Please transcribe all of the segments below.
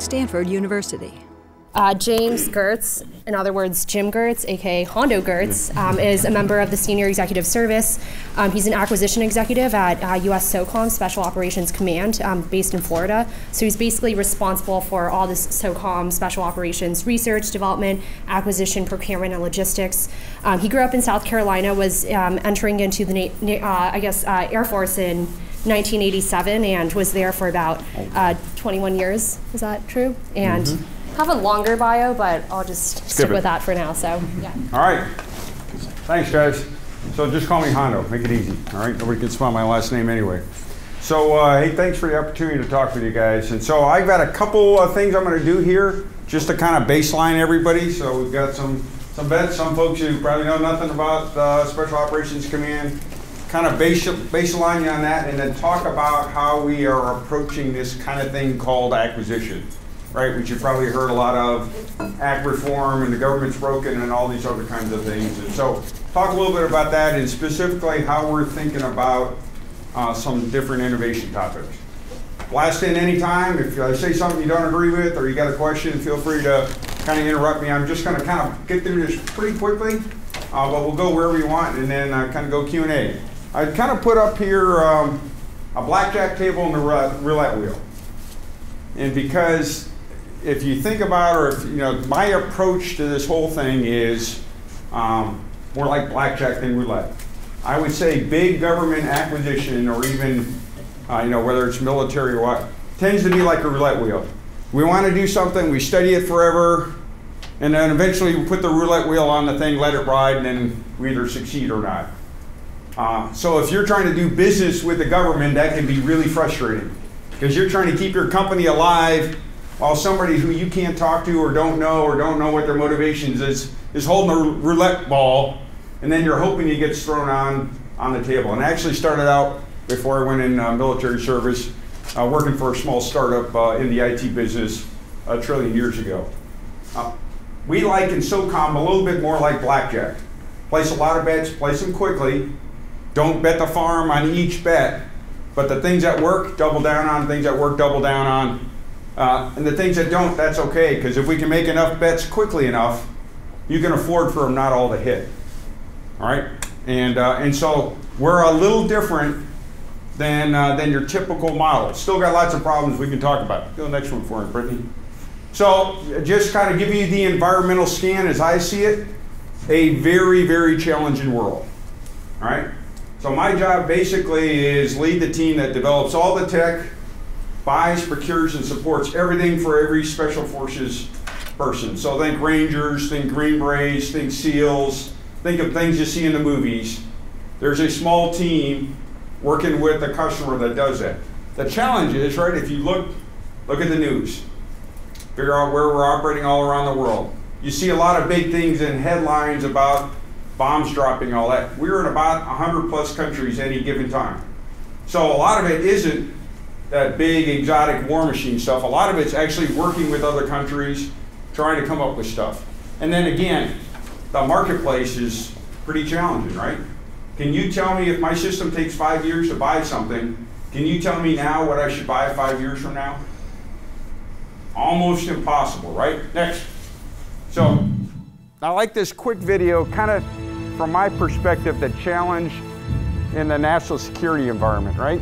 Stanford University. James Geurts, in other words, Jim Geurts, aka Hondo Geurts, is a member of the Senior Executive Service. He's an acquisition executive at US SOCOM, Special Operations Command, based in Florida. So he's basically responsible for all this SOCOM Special Operations research, development, acquisition, procurement, and logistics. He grew up in South Carolina, was entering into the Air Force in 1987, and was there for about 21 years. Is that true? And have a longer bio, but I'll just stick with that for now. So, yeah. All right. Thanks, guys. So just call me Hondo. Make it easy. All right. Nobody can spell my last name anyway. So, hey, thanks for the opportunity to talk with you guys. And so I've got a couple of things I'm going to do here, just to kind of baseline everybody. So we've got some vets, some folks who probably know nothing about Special Operations Command. Kind of baseline you on that, and then talk about how we are approaching this kind of thing called acquisition. Right, which you've probably heard a lot of, act reform and the government's broken and all these other kinds of things. And so talk a little bit about that and specifically how we're thinking about some different innovation topics. Blast in anytime. If I say something you don't agree with or you got a question, feel free to kind of interrupt me. I'm just going to kind of get through this pretty quickly, but we'll go wherever you want and then kind of go Q&A. I kind of put up here a blackjack table and a roulette wheel. And because if you think about, or if, you know, my approach to this whole thing is more like blackjack than roulette. I would say big government acquisition, or even, you know, whether it's military or what, tends to be like a roulette wheel. We want to do something, we study it forever, and then eventually we put the roulette wheel on the thing, let it ride, and then we either succeed or not. So if you're trying to do business with the government, that can be really frustrating, because you're trying to keep your company alive while somebody who you can't talk to or don't know what their motivations is holding a roulette ball, and then you're hoping it gets thrown on the table. And I actually started out, before I went in military service, working for a small startup in the IT business a trillion years ago. We like in SOCOM a little bit more like blackjack. Place a lot of bets, place them quickly. Don't bet the farm on each bet, but the things that work, double down on. Things that work, double down on. And the things that don't, that's okay, because if we can make enough bets quickly enough, you can afford for them not all to hit. All right? And so we're a little different than your typical model. Still got lots of problems we can talk about. Go next one for me, Brittany. So just kind of give you the environmental scan as I see it. A very, very challenging world. All right? So my job basically is lead the team that develops all the tech, buys, procures, and supports everything for every Special Forces person. So think Rangers, think Green Berets, think SEALs, think of things you see in the movies. There's a small team working with the customer that does that. The challenge is, right, if you look at the news, figure out where we're operating all around the world. You see a lot of big things in headlines about bombs dropping, all that. We're in about 100 plus countries any given time. So a lot of it isn't that big exotic war machine stuff. A lot of it's actually working with other countries, trying to come up with stuff. And then again, the marketplace is pretty challenging, right? Can you tell me if my system takes 5 years to buy something, can you tell me now what I should buy 5 years from now? Almost impossible, right? Next. So I like this quick video, kind of from my perspective, the challenge in the national security environment, right?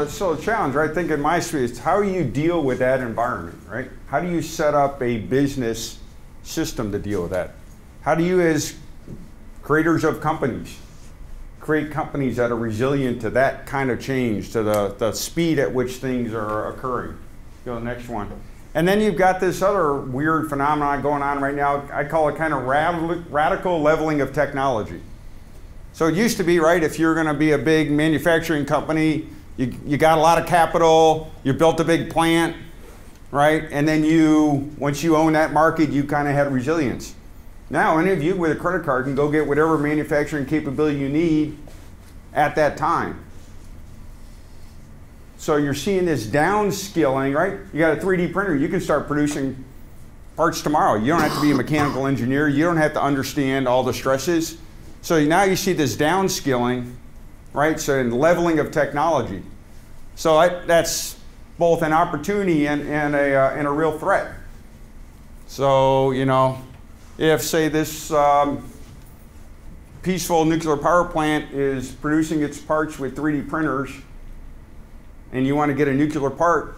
so the challenge, right? Think in my space, how do you deal with that environment, right? How do you set up a business system to deal with that? How do you, as creators of companies, create companies that are resilient to that kind of change, to the speed at which things are occurring? Go to the next one. And then you've got this other weird phenomenon going on right now. I call it kind of radical leveling of technology. So it used to be, right, if you're going to be a big manufacturing company, you got a lot of capital, you built a big plant, right? And then once you own that market, you kind of had resilience. Now, any of you with a credit card can go get whatever manufacturing capability you need at that time. So you're seeing this downscaling, right? You got a 3D printer, you can start producing parts tomorrow. You don't have to be a mechanical engineer. You don't have to understand all the stresses. So now you see this downscaling, right? So in leveling of technology. So that's both an opportunity and a real threat. So, you know, if, say, this peaceful nuclear power plant is producing its parts with 3D printers, and you want to get a nuclear part,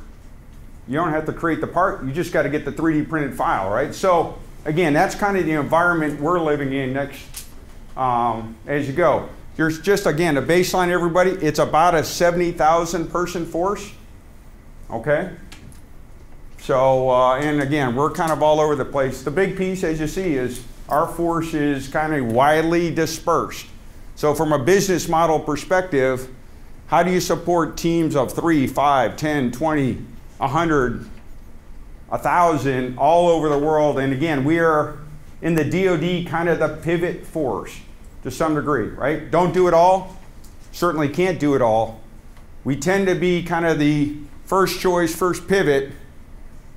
you don't have to create the part, you just got to get the 3D printed file, right? So, again, that's kind of the environment we're living in next as you go. Here's just, again, a baseline, everybody. It's about a 70,000 person force, okay? So, and again, we're kind of all over the place. The big piece, as you see, is our force is kind of widely dispersed. So from a business model perspective, how do you support teams of 3, 5, 10, 20, 100, 1,000 all over the world? And again, we are in the DoD kind of the pivot force to some degree, right? Don't do it all, certainly can't do it all. We tend to be kind of the first choice, first pivot,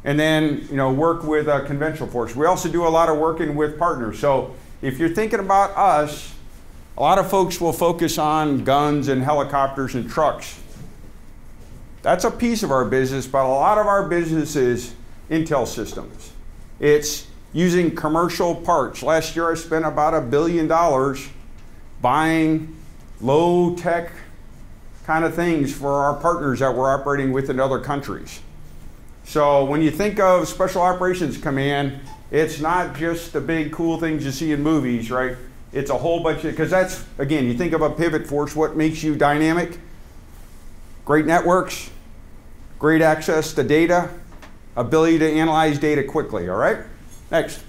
and then, you know, work with a conventional force. We also do a lot of working with partners. So if you're thinking about us, a lot of folks will focus on guns and helicopters and trucks. That's a piece of our business, but a lot of our business is intel systems. It's using commercial parts. Last year I spent about $1 billion buying low-tech kind of things for our partners that we're operating with in other countries. So when you think of Special Operations Command, it's not just the big cool things you see in movies, right? It's a whole bunch of, because that's, again, you think of a pivot force, what makes you dynamic? Great networks, great access to data, ability to analyze data quickly, all right? Next.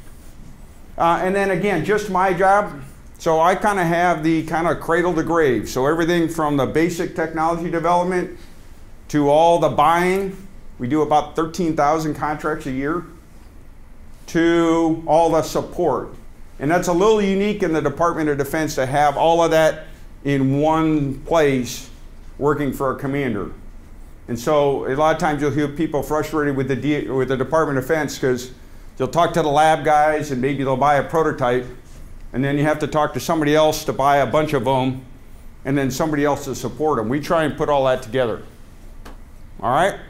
And then again, just my job. So I kind of have the kind of cradle to grave. So everything from the basic technology development to all the buying. We do about 13,000 contracts a year, to all the support. And that's a little unique in the Department of Defense to have all of that in one place working for a commander. And so a lot of times you'll hear people frustrated with the Department of Defense because they'll talk to the lab guys and maybe they'll buy a prototype, and then you have to talk to somebody else to buy a bunch of them, and then somebody else to support them. We try and put all that together. All right?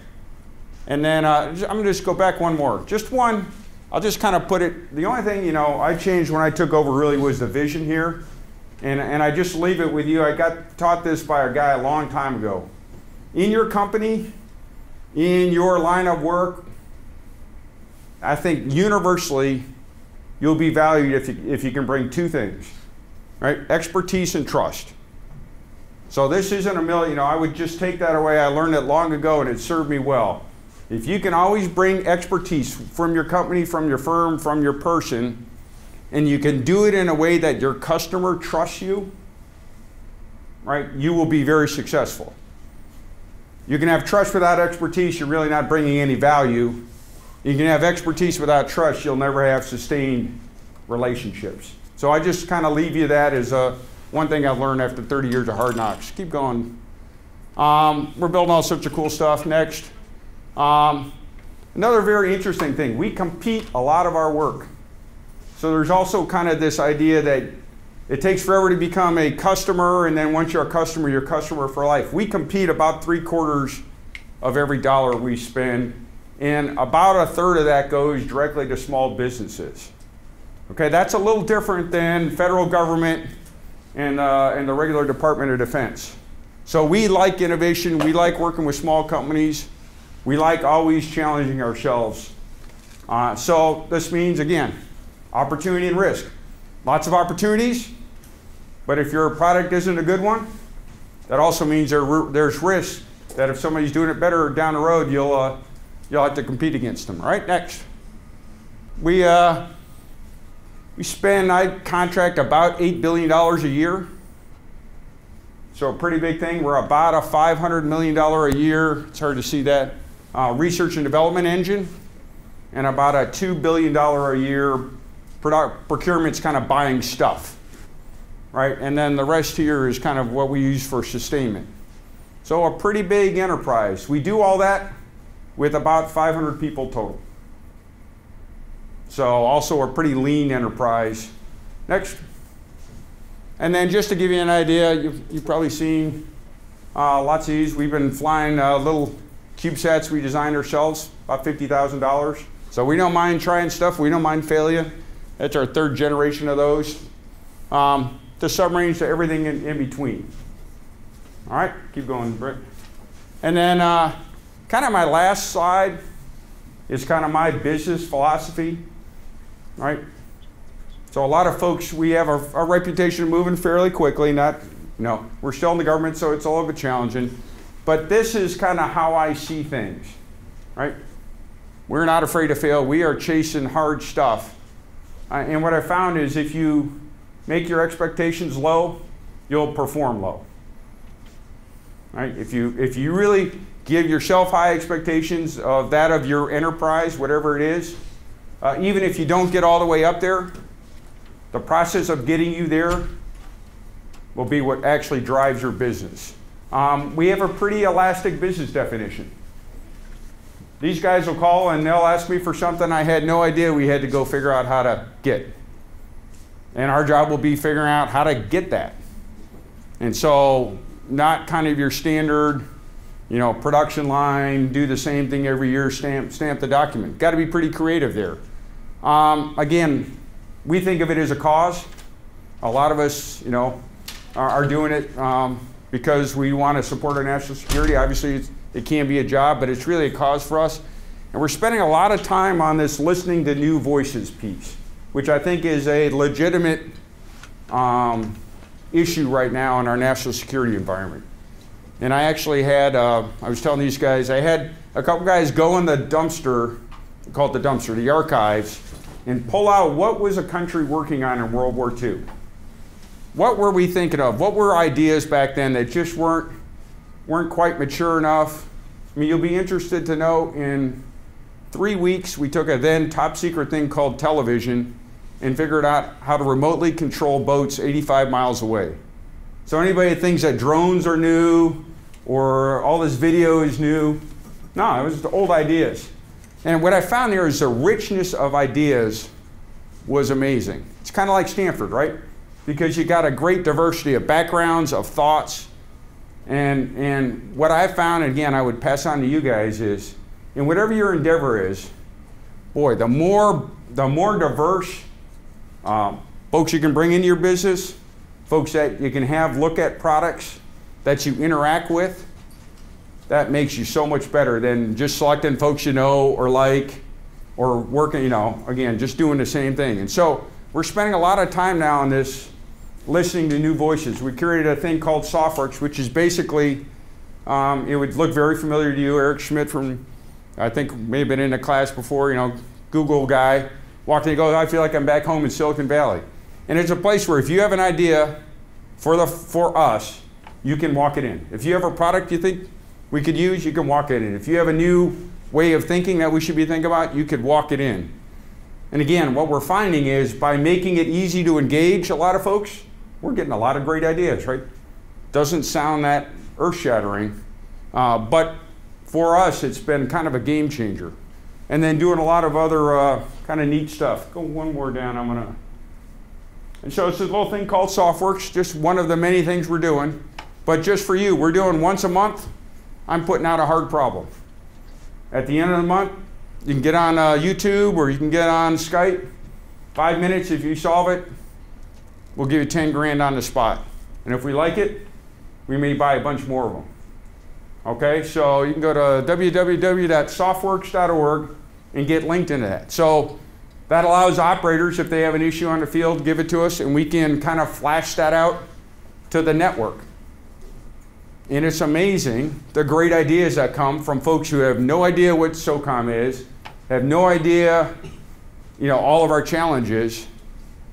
And then I'm going to just go back one more. Just one. I'll just kind of put it, the only thing, you know, I changed when I took over really was the vision here. And I just leave it with you. I got taught this by a guy a long time ago. In your company, in your line of work, I think universally you'll be valued if you can bring two things, right? Expertise and trust. So this isn't a million, you know, I would just take that away. I learned it long ago and it served me well. If you can always bring expertise from your company, from your firm, from your person, and you can do it in a way that your customer trusts you, right, you will be very successful. You can have trust without expertise, you're really not bringing any value. You can have expertise without trust, you'll never have sustained relationships. So I just kind of leave you that as one thing I've learned after 30 years of hard knocks. Keep going. We're building all sorts of cool stuff. Next. Another very interesting thing, we compete a lot of our work. So there's also kind of this idea that it takes forever to become a customer, and then once you're a customer, you're a customer for life. We compete about 3/4 of every dollar we spend, and about 1/3 of that goes directly to small businesses. Okay, that's a little different than federal government and the regular Department of Defense. So we like innovation, we like working with small companies, we like always challenging ourselves. So this means, again, opportunity and risk. Lots of opportunities, but if your product isn't a good one, that also means there's risk that if somebody's doing it better down the road, you'll have to compete against them. All right, next. I contract about $8 billion a year. So a pretty big thing. We're about a $500 million a year, it's hard to see that, research and development engine, and about a $2 billion a year procurement's kind of buying stuff, right? And then the rest here is kind of what we use for sustainment. So a pretty big enterprise. We do all that with about 500 people total. So also a pretty lean enterprise. Next. And then just to give you an idea, you've probably seen lots of these. We've been flying little CubeSats we designed ourselves, about $50,000. So we don't mind trying stuff. We don't mind failure. That's our third generation of those. To submarines, to everything in between. All right, keep going, Britt. And then kind of my last slide is kind of my business philosophy, right? So a lot of folks, we have a reputation of moving fairly quickly. We're still in the government, so it's a little bit challenging. But this is kind of how I see things, right? We're not afraid to fail. We are chasing hard stuff. And what I found is if you make your expectations low, you'll perform low. Right? If you really give yourself high expectations of that of your enterprise, whatever it is, even if you don't get all the way up there, the process of getting you there will be what actually drives your business. We have a pretty elastic business definition. These guys will call and they'll ask me for something I had no idea we had to go figure out how to get. And our job will be figuring out how to get that. And so not kind of your standard, production line, do the same thing every year, stamp the document. Got to be pretty creative there. Again, we think of it as a cause. A lot of us, are doing it because we want to support our national security. Obviously, it can be a job, but it's really a cause for us. And we're spending a lot of time on this listening to new voices piece, which I think is a legitimate issue right now in our national security environment. And I actually had, I was telling these guys, I had a couple guys go in the dumpster, call it the dumpster, the archives, and pull out what was a country working on in World War II. What were we thinking of? What were ideas back then that just weren't quite mature enough? I mean, you'll be interested to know in 3 weeks, we took a then top secret thing called television and figured out how to remotely control boats 85 miles away. So anybody that thinks that drones are new or all this video is new, no, it was the old ideas. And what I found there is the richness of ideas was amazing. It's kind of like Stanford, right? Because you got a great diversity of backgrounds, of thoughts. And what I found, and again, I would pass on to you guys is, in whatever your endeavor is, boy, the more diverse folks you can bring into your business, folks that you can have look at products that you interact with, that makes you so much better than just selecting folks you know or like, or working, again, just doing the same thing. And so we're spending a lot of time now on this, listening to new voices. We created a thing called Softworks, which is basically, it would look very familiar to you. Eric Schmidt from, I think, may have been in a class before, Google guy, walked in and goes, I feel like I'm back home in Silicon Valley. And it's a place where if you have an idea for us, you can walk it in. If you have a product you think we could use, you can walk it in. If you have a new way of thinking that we should be thinking about, you could walk it in. And again, what we're finding is by making it easy to engage a lot of folks, we're getting a lot of great ideas, right? Doesn't sound that earth-shattering, but for us, it's been kind of a game changer. And then doing a lot of other kind of neat stuff. Go one more down, and so it's a little thing called Softworks, just one of the many things we're doing. But just for you, we're doing once a month, I'm putting out a hard problem. At the end of the month, you can get on YouTube or you can get on Skype. 5 minutes, if you solve it, we'll give you 10 grand on the spot. And if we like it, we may buy a bunch more of them. Okay, so you can go to www.softworks.org and get linked into that. So that allows operators, if they have an issue on the field, give it to us, and we can kind of flash that out to the network. And it's amazing the great ideas that come from folks who have no idea what SOCOM is, have no idea, all of our challenges,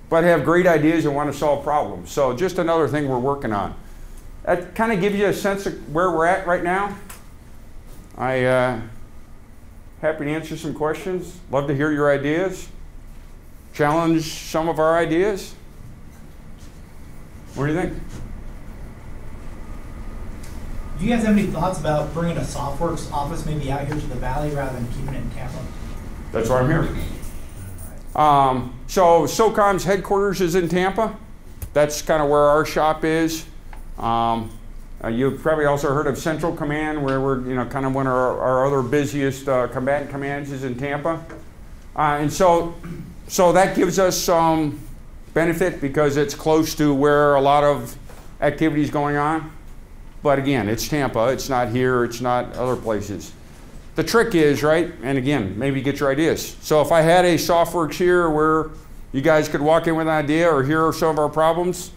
but have great ideas and want to solve problems. So just another thing we're working on. That kind of gives you a sense of where we're at right now. Happy to answer some questions. Love to hear your ideas. Challenge some of our ideas. What do you think? Do you guys have any thoughts about bringing a Softworks office maybe out here to the Valley rather than keeping it in Tampa? That's why I'm here. So SOCOM's headquarters is in Tampa. That's kind of where our shop is. You've probably also heard of Central Command, where we're kind of one of our other busiest combatant commands is in Tampa. And so that gives us some benefit because it's close to where a lot of activity is going on. But again, it's Tampa, it's not here, it's not other places. The trick is, right, and again, maybe get your ideas. So if I had a Softworks here where you guys could walk in with an idea or hear some of our problems,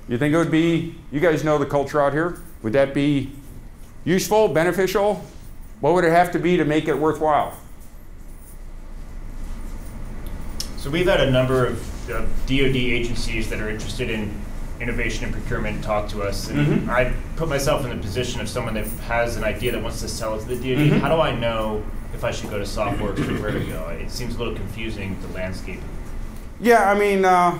you think it would be, you guys know the culture out here, would that be useful, beneficial? What would it have to be to make it worthwhile? So we've had a number of DoD agencies that are interested in innovation and procurement talk to us, and I put myself in the position of someone that has an idea that wants to sell it to the DoD. How do I know if I should go to Softworks or where to go? It seems a little confusing, the landscape. Yeah, I mean, I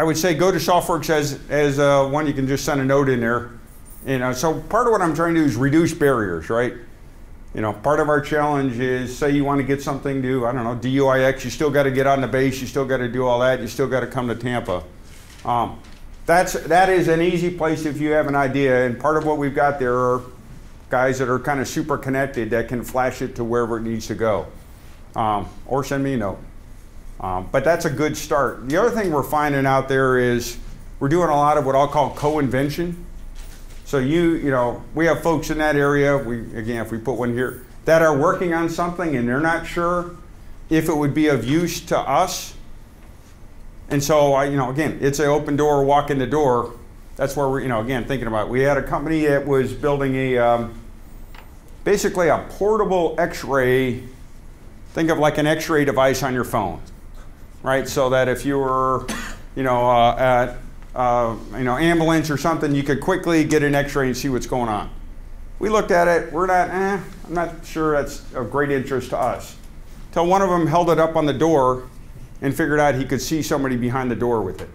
would say go to Softworks as one you can just send a note in there. So part of what I'm trying to do is reduce barriers, right? Part of our challenge is, say you want to get something to, I don't know, DUIX, you still got to get on the base, you still got to do all that, you still got to come to Tampa. That is an easy place if you have an idea, and part of what we've got there are guys that are kind of super connected that can flash it to wherever it needs to go, or send me a note. But that's a good start. The other thing we're finding out there is we're doing a lot of what I'll call co-invention. So we have folks in that area, if we put one here, that are working on something and they're not sure if it would be of use to us. And so, again, it's an open door, walk in the door. That's where we're, again, thinking about it. We had a company that was building basically a portable X-ray. Think of like an X-ray device on your phone, right? So that if you were, at ambulance or something, you could quickly get an X-ray and see what's going on. We looked at it. We're not. I'm not sure that's of great interest to us. Till one of them held it up on the door and figured out he could see somebody behind the door with it.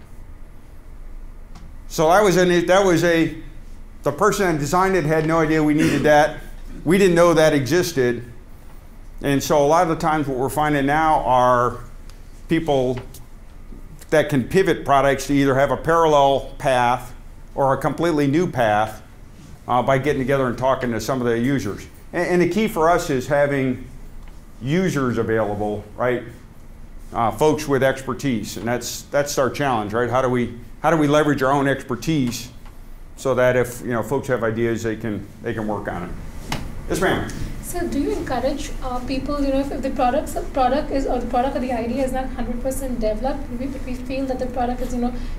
So the person that designed it had no idea we needed that. We didn't know that existed. And so a lot of the times what we're finding now are people that can pivot products to either have a parallel path or a completely new path by getting together and talking to some of the users. And the key for us is having users available, right? Folks with expertise, and that's our challenge, right? How do we leverage our own expertise so that if folks have ideas, they can work on it. Yes, ma'am. So, do you encourage people, if the product or the idea is not 100% developed, if we feel that the product is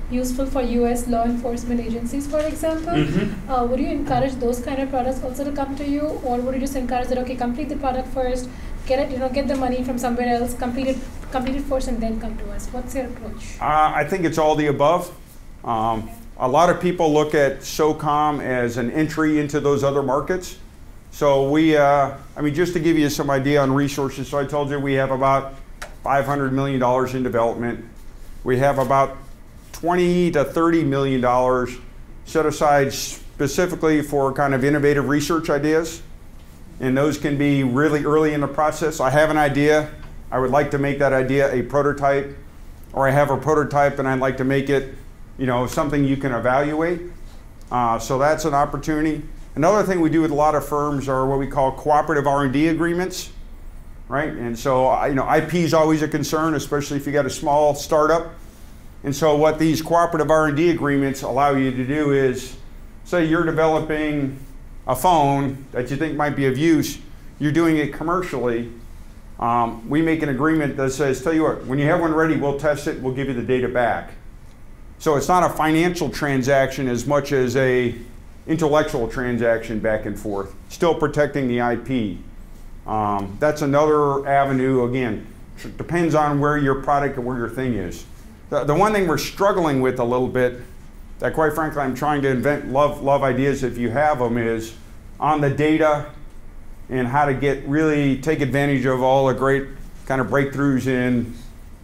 useful for U.S. law enforcement agencies, for example, would you encourage those kind of products also to come to you, or would you just encourage that complete the product first, get it, get the money from somewhere else, complete it first, and then come to us? What's your approach? I think it's all the above. A lot of people look at SOCOM as an entry into those other markets. So just to give you some idea on resources, so I told you we have about $500 million in development. We have about $20 to $30 million set aside specifically for kind of innovative research ideas. And those can be really early in the process. I have an idea. I would like to make that idea a prototype, or I have a prototype and I'd like to make it, something you can evaluate. So that's an opportunity. Another thing we do with a lot of firms are what we call cooperative R&D agreements, right? And so, IP is always a concern, especially if you got a small startup. And so what these cooperative R&D agreements allow you to do is say you're developing a phone that you think might be of use, you're doing it commercially, we make an agreement that says, tell you what, when you have one ready, we'll test it, we'll give you the data back. So it's not a financial transaction as much as a intellectual transaction back and forth, still protecting the IP. That's another avenue, again, depends on where your product and where your thing is. The one thing we're struggling with a little bit, that quite frankly I'm trying to invent, love ideas if you have them, is on the data and how to really take advantage of all the great kind of breakthroughs in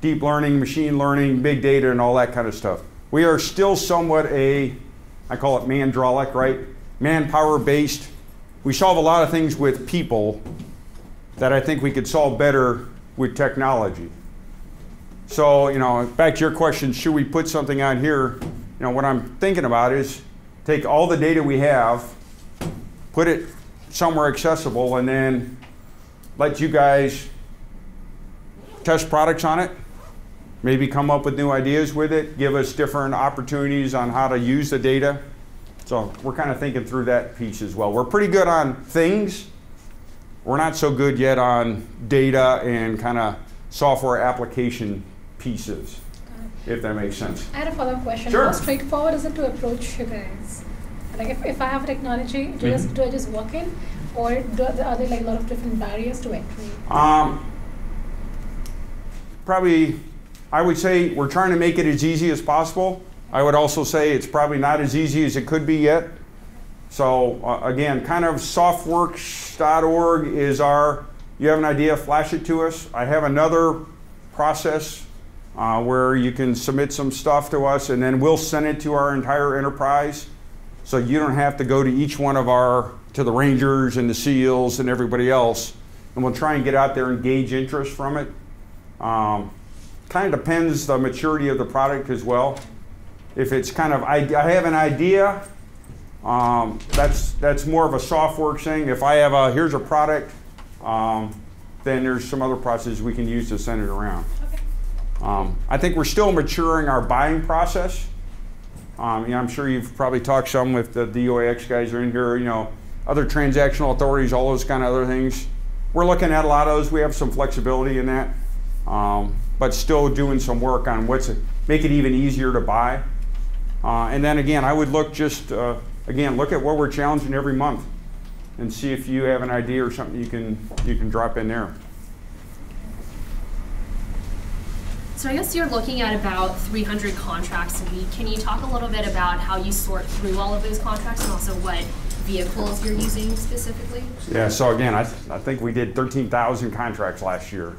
deep learning, machine learning, big data, and all that kind of stuff. We are still somewhat I call it mandralic, right? Manpower based. We solve a lot of things with people that I think we could solve better with technology. So, back to your question, should we put something on here? What I'm thinking about is take all the data we have, put it somewhere accessible, and then let you guys test products on it, maybe come up with new ideas with it, give us different opportunities on how to use the data. So we're kind of thinking through that piece as well. We're pretty good on things. We're not so good yet on data and kind of software application pieces, if that makes sense. I had a follow-up question. Sure. How straightforward is it to approach you guys? Like if I have technology, do I just walk in, or are there like a lot of different barriers to entry? Probably, I would say we're trying to make it as easy as possible. I would also say it's probably not as easy as it could be yet. So again, kind of softworks.org is you have an idea, flash it to us. I have another process where you can submit some stuff to us and then we'll send it to our entire enterprise. So you don't have to go to each one of to the Rangers and the SEALs and everybody else. And we'll try and get out there and gauge interest from it. Kind of depends the maturity of the product as well. If it's kind of, I have an idea, that's more of a Softworks thing. If I have here's a product, then there's some other processes we can use to send it around. Okay. I think we're still maturing our buying process. I'm sure you've probably talked some with the DOAX guys are in here, other transactional authorities, all those kind of other things. We're looking at a lot of those. We have some flexibility in that, but still doing some work on make it even easier to buy. And then again, I would look look at what we're challenging every month and see if you have an idea or something you can drop in there. So I guess you're looking at about 300 contracts a week. Can you talk a little bit about how you sort through all of those contracts and also what vehicles you're using specifically? Yeah, so again, I think we did 13,000 contracts last year.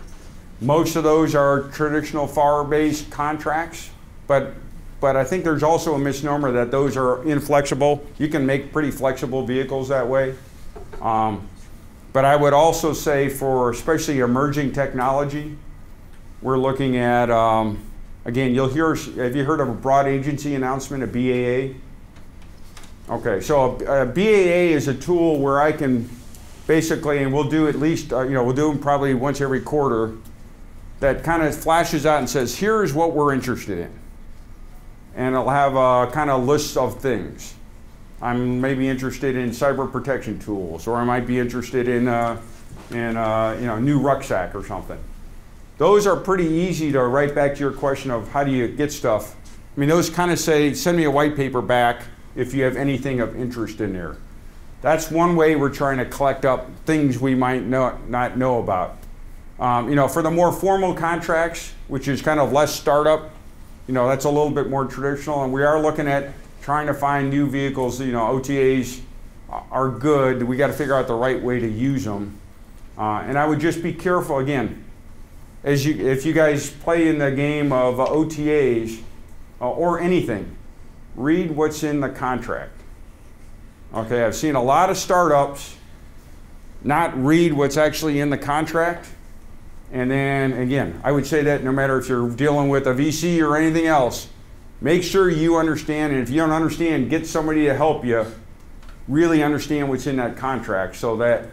Most of those are traditional FAR-based contracts, but I think there's also a misnomer that those are inflexible. You can make pretty flexible vehicles that way. But I would also say for especially emerging technology, we're looking at, again, have you heard of a broad agency announcement, a BAA? Okay, so a BAA is a tool where I can basically, and we'll do at least, we'll do them probably once every quarter, that kind of flashes out and says, here's what we're interested in. And it'll have a kind of list of things. I'm maybe interested in cyber protection tools, or I might be interested in new rucksack or something. Those are pretty easy to write back to your question of how do you get stuff. I mean, those kind of say, send me a white paper back if you have anything of interest in there. That's one way we're trying to collect up things we might not know about. For the more formal contracts, which is kind of less startup, that's a little bit more traditional, and we are looking at trying to find new vehicles. OTAs are good. We got to figure out the right way to use them. And I would just be careful, again, if you guys play in the game of OTAs or anything, read what's in the contract. Okay, I've seen a lot of startups not read what's actually in the contract. And then again, I would say that no matter if you're dealing with a VC or anything else, make sure you understand, and if you don't understand, get somebody to help you really understand what's in that contract so that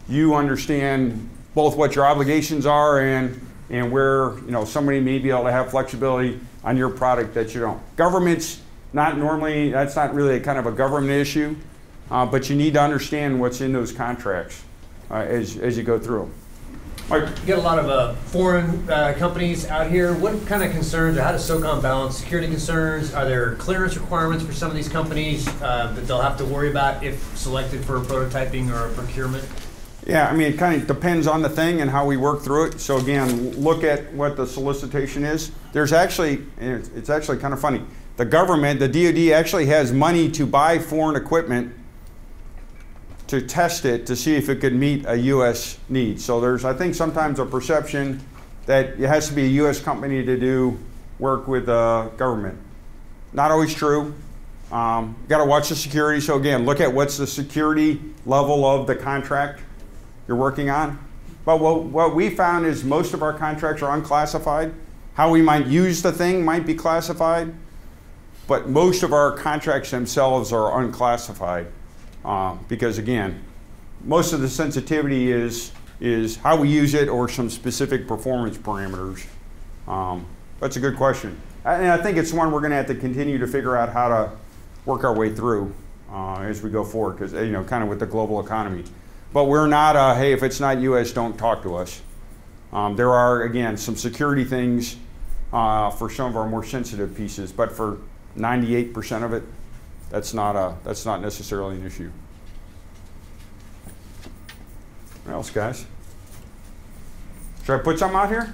you understand both what your obligations are and where somebody may be able to have flexibility on your product that you don't. Governments Not normally, that's not really a kind of a government issue, but you need to understand what's in those contracts as you go through them. You get a lot of foreign companies out here. What kind of concerns, or how does SOCOM balance security concerns? Are there clearance requirements for some of these companies that they'll have to worry about if selected for prototyping or procurement? Yeah, I mean, it kind of depends on the thing and how we work through it. So again, look at what the solicitation is. There's actually, it's actually kind of funny. The government, the DoD actually has money to buy foreign equipment to test it to see if it could meet a U.S. need. So there's, I think, sometimes a perception that it has to be a U.S. company to do work with the government. Not always true. You got to watch the security. So again, look at what's the security level of the contract you're working on. But what we found is most of our contracts are unclassified. How we might use the thing might be classified, but most of our contracts themselves are unclassified. Because again, most of the sensitivity is how we use it or some specific performance parameters. That's a good question. And I think it's one we're going to have to continue to figure out how to work our way through as we go forward, because kind of with the global economy. But we're not, hey, if it's not U.S., don't talk to us. There are, again, some security things for some of our more sensitive pieces, but for 98% of it, that's not necessarily an issue. What else, guys? Should I put something out here?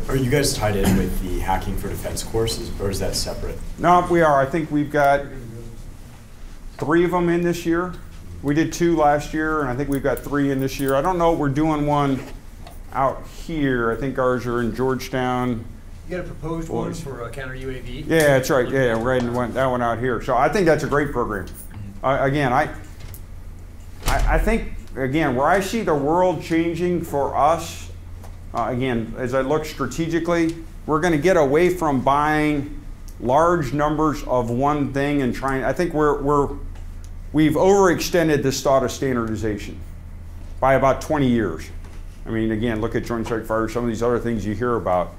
Are you guys tied in with the Hacking for Defense courses, or is that separate? No, we are. I think we've got 3 of them in this year. We did 2 last year, and I think we've got 3 in this year. I don't know, we're doing one out here. I think ours are in Georgetown. You got a proposed one for counter UAV? Yeah, that's right. Yeah, we're writing that one out here. So I think that's a great program. Again, I think, again, where I see the world changing for us, again, as I look strategically, we're going to get away from buying large numbers of one thing and trying. I think we've overextended this thought of standardization by about 20 years. I mean, again, look at Joint Strike Fighter, some of these other things you hear about.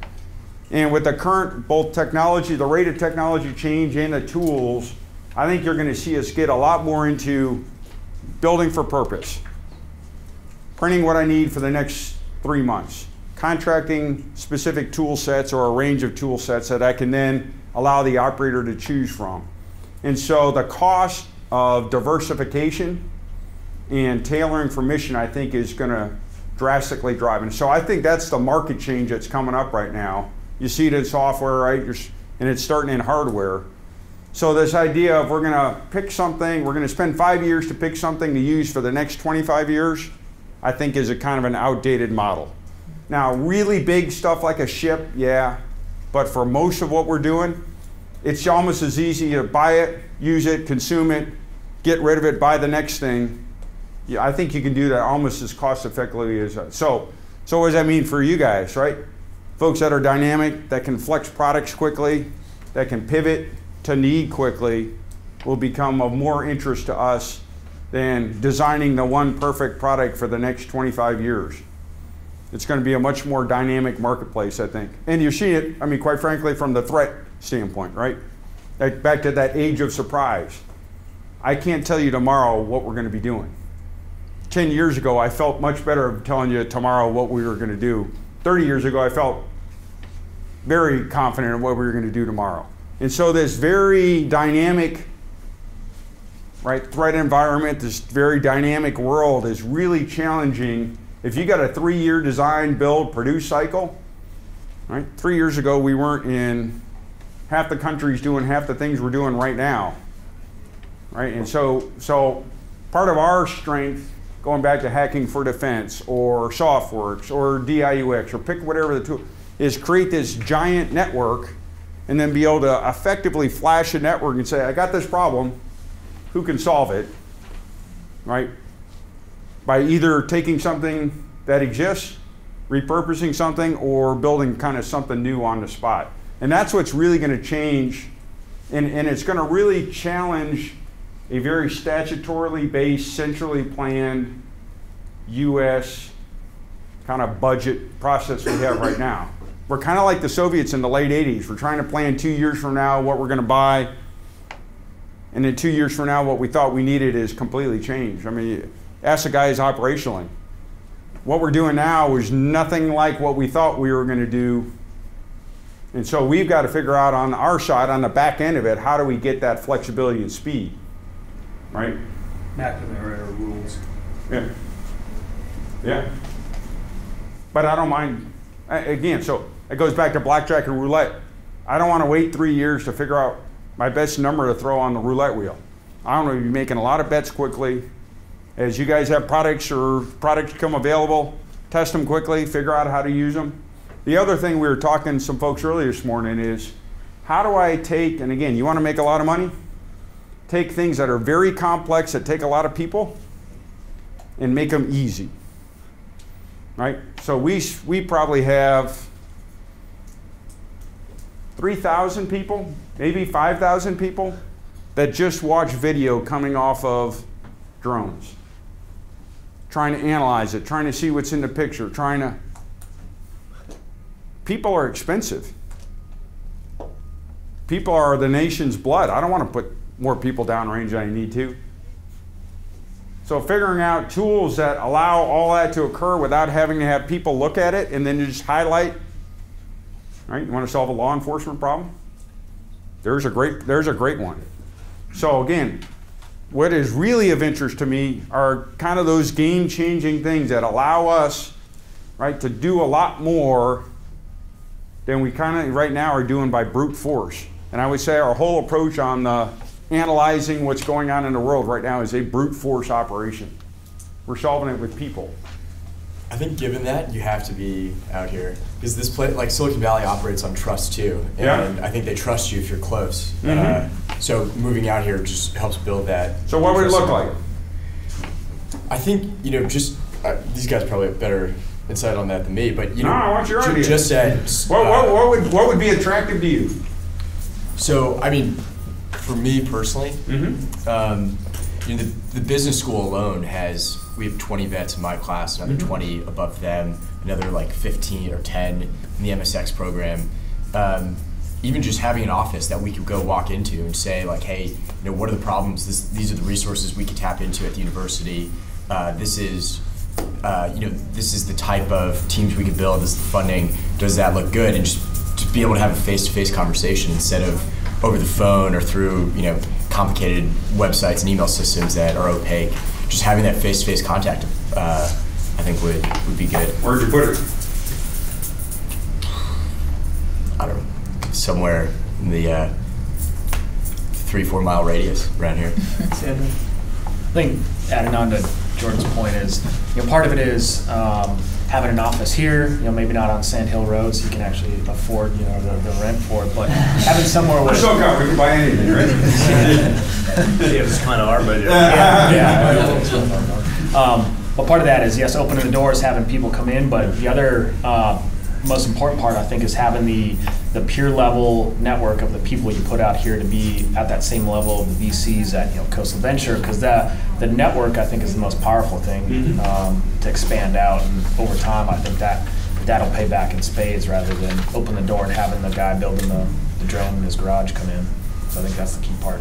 And with the current, both technology, the rate of technology change and the tools, I think you're going to see us get a lot more into building for purpose. Printing what I need for the next 3 months. Contracting specific tool sets or a range of tool sets that I can then allow the operator to choose from. And so the cost of diversification and tailoring for mission, I think, is going to drastically drive. And so I think that's the market change that's coming up right now. You see it in software, right? And it's starting in hardware. So this idea of we're going to pick something, we're going to spend 5 years to pick something to use for the next 25 years, I think is a kind of an outdated model. Now, really big stuff like a ship, yeah, but for most of what we're doing, it's almost as easy to buy it, use it, consume it, get rid of it, buy the next thing. Yeah, I think you can do that almost as cost effectively as that. So what does that mean for you guys, right? Folks that are dynamic, that can flex products quickly, that can pivot to need quickly, will become of more interest to us than designing the one perfect product for the next 25 years. It's going to be a much more dynamic marketplace, I think. And you see it, I mean, quite frankly, from the threat standpoint, right? Back to that age of surprise. I can't tell you tomorrow what we're going to be doing. 10 years ago, I felt much better telling you tomorrow what we were going to do. 30 years ago, I felt very confident in what we were going to do tomorrow. And so this very dynamic, right, threat environment, this very dynamic world is really challenging. If you got a 3-year design, build, produce cycle, right? 3 years ago, we weren't in half the countries doing half the things we're doing right now, right? And so part of our strength, going back to Hacking for Defense or Softworks or DIUX or pick whatever the tool, is create this giant network and then be able to effectively flash a network and say, I got this problem, who can solve it, right? By either taking something that exists, repurposing something, or building kind of something new on the spot. And that's what's really going to change, and it's going to really challenge a very statutorily based, centrally planned U.S. kind of budget process we have right now. we're kind of like the Soviets in the late 80s. We're trying to plan 2 years from now what we're going to buy, and then 2 years from now what we thought we needed is completely changed. I mean, ask the guys operationally. What we're doing now is nothing like what we thought we were going to do. And so we've got to figure out on our side, on the back end of it, how do we get that flexibility and speed, right? MacDill Air rules. Yeah. Yeah. But I don't mind, again, so it goes back to blackjack and roulette. I don't want to wait 3 years to figure out my best number to throw on the roulette wheel. I want to be making a lot of bets quickly. As you guys have products or products become available, test them quickly, figure out how to use them. The other thing we were talking to some folks earlier this morning is, how do I take, and again, you want to make a lot of money? Take things that are very complex, that take a lot of people, and make them easy, right? So we probably have 3,000 people, maybe 5,000 people that just watch video coming off of drones, trying to analyze it, trying to see what's in the picture, People are expensive. People are the nation's blood. I don't want to put more people downrange than I need to. So figuring out tools that allow all that to occur without having to have people look at it and then just highlight, right? You want to solve a law enforcement problem? There's a great one. So again, what is really of interest to me are kind of those game-changing things that allow us, right, to do a lot more than we kind of right now are doing by brute force. And I would say our whole approach on the analyzing what's going on in the world right now is a brute force operation. We're solving it with people. I think given that, you have to be out here. Because this place, like Silicon Valley operates on trust too. And I think they trust you if you're close. So moving out here just helps build that. So what would it look like? I think, just, these guys probably have better insight on that than me, but I want your idea. Just at what would be attractive to you? So I mean, for me personally, the business school alone we have 20 vets in my class, another 20 above them, another like 15 or 10 in the MSX program. Even just having an office that we could go walk into and say like, hey, what are the problems? These are the resources we could tap into at the university. This is the type of teams we could build, this is the funding, does that look good? And just to be able to have a face-to-face conversation instead of over the phone or through, complicated websites and email systems that are opaque. Just having that face-to-face contact, I think would be good. Where'd you put it? I don't know, somewhere in the 3-4 mile radius around here. I think adding on to Jordan's point is, part of it is having an office here, maybe not on Sand Hill Road, so you can actually afford, the rent for it, but having somewhere where... SOCOM, we can buy anything, right? Yeah, it's kind of our budget. But part of that is, yes, opening the doors, having people come in, but the other most important part, I think, is having the peer level network of the people you put out here to be at that same level of the VCs at Coastal Venture, because the network, I think, is the most powerful thing to expand out, and over time I think that'll pay back in spades rather than open the door and having the guy building the drone in his garage come in. So I think that's the key part,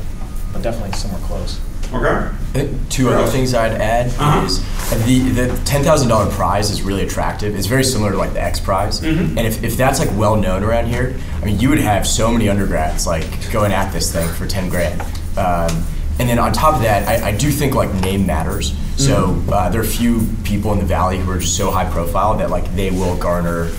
but definitely somewhere close. Okay. I think two other things I'd add is the $10,000 prize is really attractive. It's very similar to like the X Prize, and if that's like well known around here, I mean, you would have so many undergrads like going at this thing for 10 grand. And then on top of that, I do think like name matters. So there are a few people in the Valley who are just so high profile that like they will garner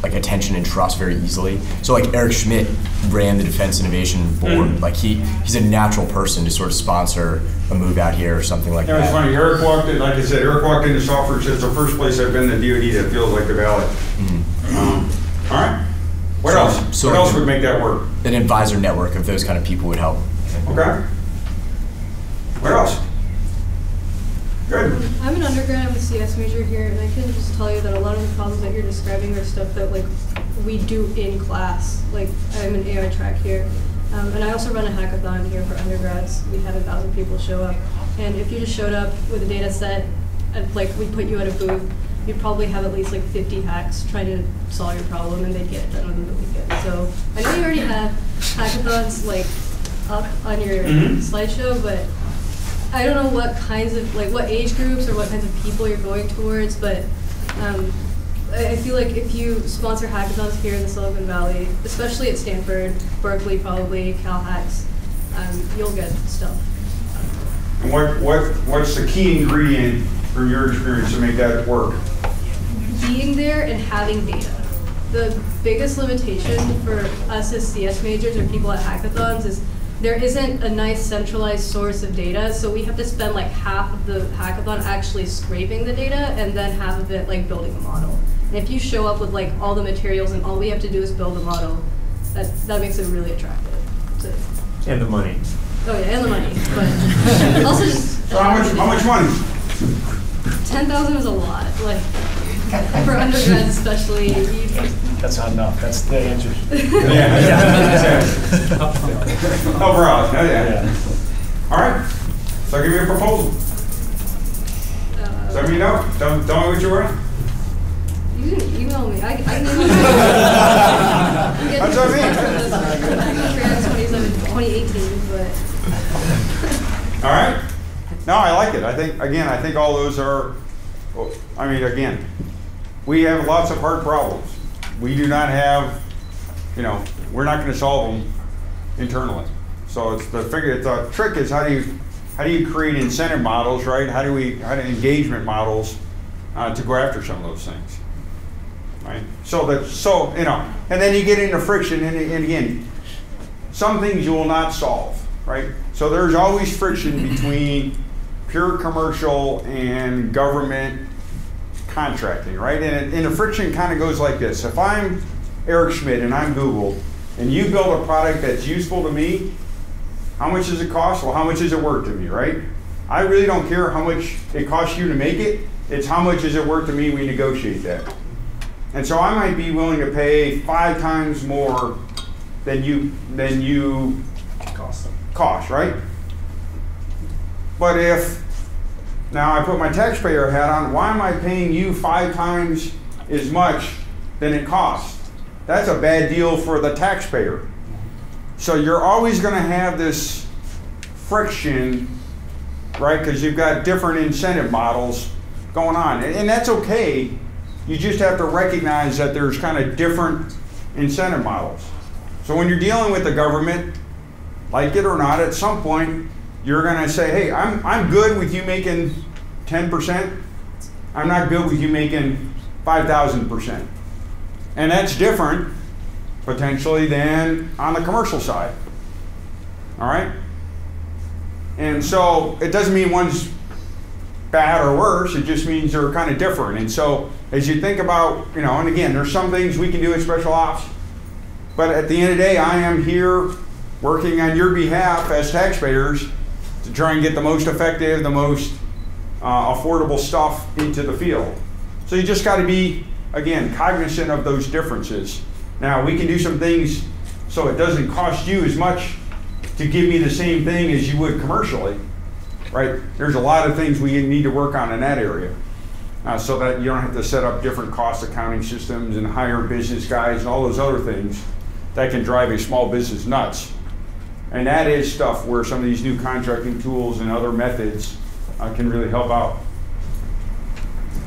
like attention and trust very easily. So like Eric Schmidt ran the Defense Innovation Board. Like he's a natural person to sort of sponsor a move out here or something like that. It's funny, Eric walked in, like I said, Eric walked into Softworks. It's the first place I've been in the DoD that feels like the Valley. All right. What else? What else would make that work? An advisor network of those kind of people would help. Okay. What else? Good. I'm an undergrad, I'm a CS major here, and I can just tell you that a lot of the problems that you're describing are stuff that like we do in class. Like I'm an AI track here, and I also run a hackathon here for undergrads. We had 1,000 people show up, and if you just showed up with a data set, like we put you at a booth, you'd probably have at least like 50 hacks try to solve your problem, and they'd get it done within the weekend. So I know you already have hackathons like up on your slideshow, but I don't know what kinds of, like what age groups or what kinds of people you're going towards, but I feel like if you sponsor hackathons here in the Silicon Valley, especially at Stanford, Berkeley probably, Cal Hacks, you'll get stuff. And what's the key ingredient from your experience to make that work? Being there and having data. The biggest limitation for us as CS majors or people at hackathons is there isn't a nice centralized source of data, so we have to spend like half of the hackathon actually scraping the data and then half of it like building a model. And if you show up with like all the materials and all we have to do is build a model, that makes it really attractive. So, And the money. oh yeah, and the money. But also just So how much money? 10,000 is a lot. Like for undergrads especially. That's not enough. That's the answer. Overall, yeah. All right. So give me a proposal. So let me know. Tell me what you're wearing. You can email me. I can email you. That's what I mean. 2018, but. All right. No, I like it. I think all those are, I mean, again, we have lots of hard problems. We do not have, we're not going to solve them internally. So the trick is how do you create incentive models, right? How do engagement models to go after some of those things, right? And then you get into friction, and again, some things you will not solve, right? So there's always friction between pure commercial and government contracting, right? And the friction kind of goes like this. If I'm Eric Schmidt and I'm Google, and you build a product that's useful to me, how much does it cost? Well, how much is it worth to me, right? I really don't care how much it costs you to make it. It's how much is it worth to me, we negotiate that. And so I might be willing to pay 5 times more than you cost, right? But if now I put my taxpayer hat on, why am I paying you 5 times as much than it costs? That's a bad deal for the taxpayer. So you're always going to have this friction, right? Because you've got different incentive models going on. And that's okay. You just have to recognize that there's kind of different incentive models. So when you're dealing with the government, like it or not, at some point, you're going to say, hey, I'm good with you making 10%. I'm not good with you making 5,000%. And that's different, potentially, than on the commercial side. All right? And so it doesn't mean one's bad or worse. It just means they're kind of different. And so as you think about, and again, there's some things we can do in special ops. But at the end of the day, I am here working on your behalf as taxpayers to try and get the most effective, the most affordable stuff into the field. So you just got to be, again, cognizant of those differences. Now, we can do some things so it doesn't cost you as much to give me the same thing as you would commercially, right? There's a lot of things we need to work on in that area so that you don't have to set up different cost accounting systems and hire business guys and all those other things that can drive a small business nuts. And that is stuff where some of these new contracting tools and other methods can really help out.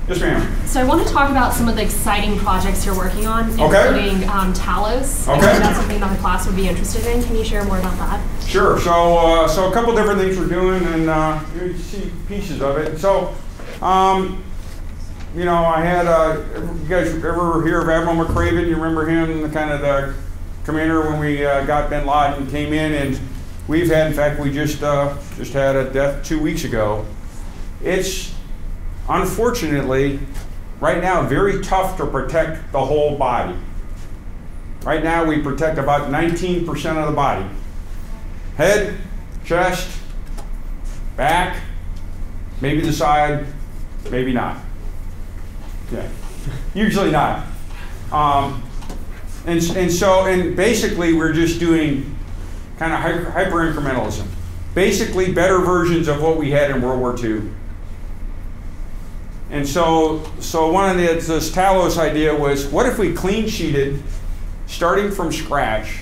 Yes, ma'am. So I want to talk about some of the exciting projects you're working on, including Talos. Okay. I think that's something that the class would be interested in. Can you share more about that? Sure. So, a couple different things we're doing, and you see pieces of it. So, I had, you guys ever hear of Admiral McCraven? You remember him, the commander when we got Bin Laden came in, and we've had, in fact, we just had a death 2 weeks ago. It's unfortunately right now very tough to protect the whole body. Right now we protect about 19% of the body. Head, chest, back, maybe the side, maybe not. Yeah, usually not. And basically we're just doing kind of hyper incrementalism. Basically better versions of what we had in World War II. And so one of this Talos idea was, what if we clean sheeted, starting from scratch?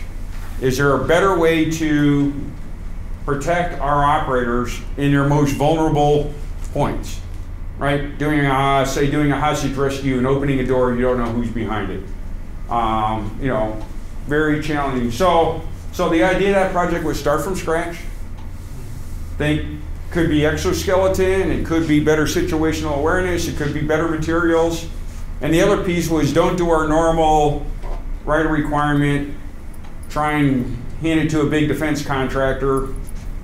Is there a better way to protect our operators in their most vulnerable points? Right? Doing a hostage rescue and opening a door, you don't know who's behind it. You know, very challenging. So the idea of that project was start from scratch. Think could be exoskeleton, it could be better situational awareness, it could be better materials. And the other piece was don't do our normal right of requirement, try and hand it to a big defense contractor,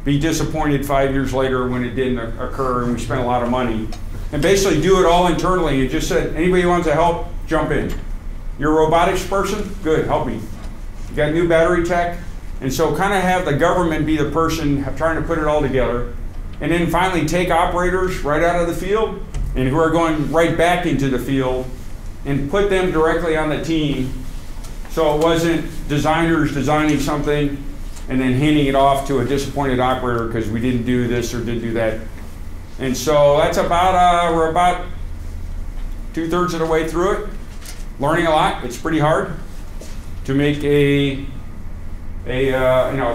be disappointed 5 years later when it didn't occur and we spent a lot of money. And basically do it all internally and just said, anybody who wants to help, jump in. You're a robotics person? Good, help me. You got new battery tech? And so kind of have the government be the person trying to put it all together. And then finally take operators right out of the field and who are going right back into the field and put them directly on the team. So it wasn't designers designing something and then handing it off to a disappointed operator because we didn't do this or didn't do that. And so that's about, we're about 2/3 of the way through it. Learning a lot. It's pretty hard to make a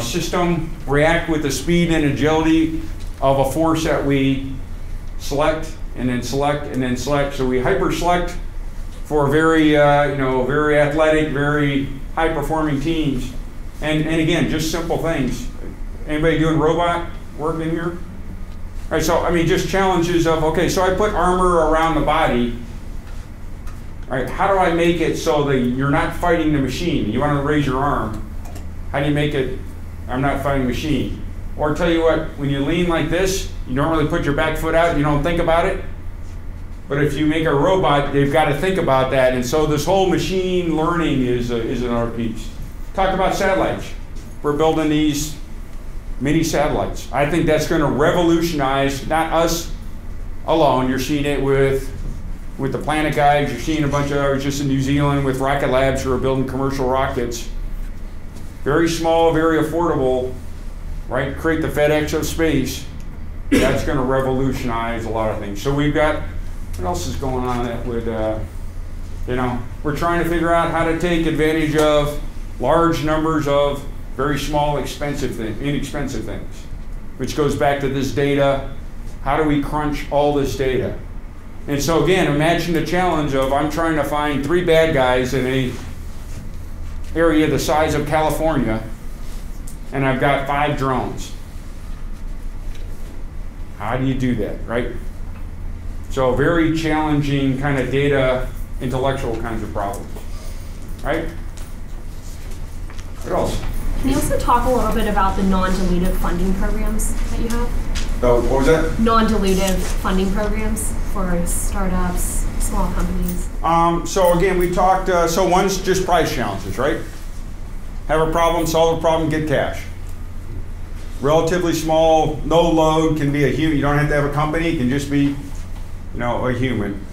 system react with the speed and agility of a force that we select and then select and then select. So we hyper select for very very athletic, very high performing teams. And again, just simple things. Anybody doing robot work in here? All right, so I mean, just challenges of, okay, so I put armor around the body. All right, how do I make it so that you're not fighting the machine? You want to raise your arm. How do you make it, I'm not fighting the machine? Or tell you what, when you lean like this, you normally put your back foot out, you don't think about it. But if you make a robot, they've got to think about that. And so this whole machine learning is another piece. Talk about satellites. We're building these mini satellites. I think that's going to revolutionize, not us alone. You're seeing it with the Planet guys. You're seeing a bunch of, I was just in New Zealand with Rocket Labs who are building commercial rockets. Very small, very affordable, right? Create the FedEx of space. That's going to revolutionize a lot of things. So we've got, what else is going on that would, we're trying to figure out how to take advantage of large numbers of very small, inexpensive things, which goes back to this data. How do we crunch all this data? And so again, imagine the challenge of I'm trying to find 3 bad guys in a area the size of California, and I've got 5 drones. How do you do that, right? So very challenging kind of data, intellectual kinds of problems, right? What else? Can you also talk a little bit about the non-dilutive funding programs that you have? Oh, what was that? Non-dilutive funding programs for startups, small companies. So again, we talked, so one's just price challenges, right? Have a problem, solve a problem, get cash. Relatively small, no load, can be a human. You don't have to have a company, it can just be, a human.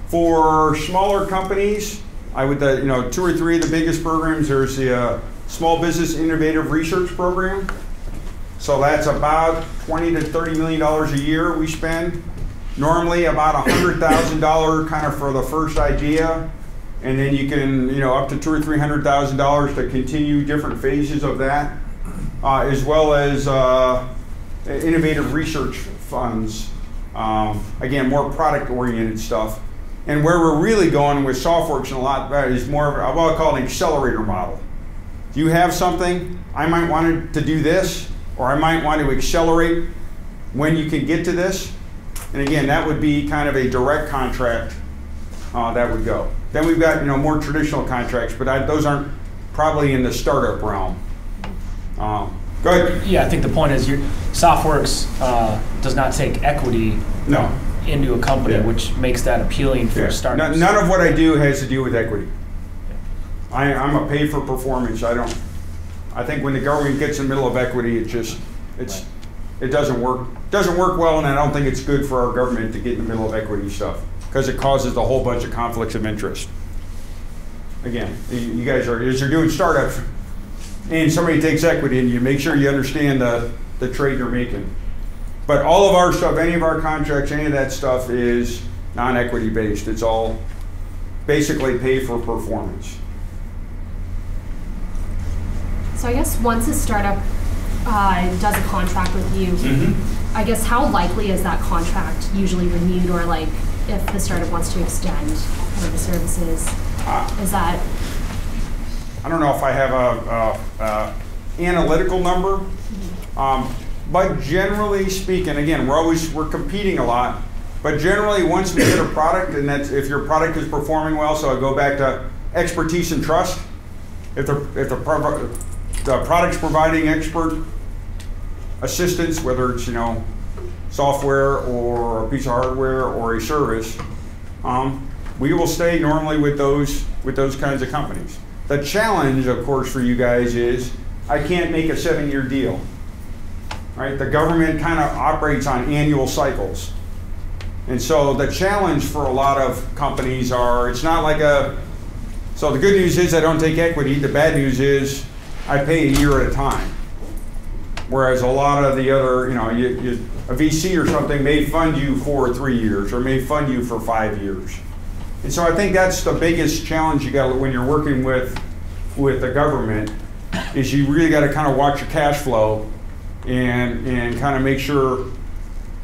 For smaller companies, I would, 2 or 3 of the biggest programs, there's the Small Business Innovative Research Program. So that's about $20 to $30 million a year we spend. Normally about $100,000 kind of for the first idea. And then you can, up to $200,000 or $300,000 to continue different phases of that. As well as innovative research funds. Again, more product-oriented stuff. And where we're really going with Softworks and a lot of that is more of what I call an accelerator model. If you have something, I might want to do this, or I might want to accelerate when you can get to this. And again, that would be kind of a direct contract that would go. Then we've got more traditional contracts, but those aren't probably in the startup realm. Go ahead. Yeah, I think the point is Softworks does not take equity into a company, which makes that appealing for startups. None of what I do has to do with equity. I'm a pay for performance. I think when the government gets in the middle of equity, it doesn't work. It doesn't work well, and I don't think it's good for our government to get in the middle of equity stuff because it causes a whole bunch of conflicts of interest. Again, you guys as you're doing startups, and somebody takes equity, and you make sure you understand the trade you're making. But all of our stuff, any of our contracts, any of that stuff is non-equity based. It's all basically pay for performance. So I guess once a startup does a contract with you, I guess how likely is that contract usually renewed, or like if the startup wants to extend one of the services? Is that? I don't know if I have a analytical number, but generally speaking, again, we're competing a lot. But generally, once we get a product, and that's if your product is performing well, so I go back to expertise and trust. If the product's providing expert assistance, whether it's software or a piece of hardware or a service, we will stay normally with those kinds of companies. The challenge, of course, for you guys is I can't make a 7-year deal. Right? The government kind of operates on annual cycles. And so the challenge for a lot of companies it's not like so the good news is I don't take equity. The bad news is I pay a year at a time. Whereas a lot of the other, a VC or something may fund you for 3 years or may fund you for 5 years. And so I think that's the biggest challenge you got when you're working with the government, is you really got to kind of watch your cash flow and kind of make sure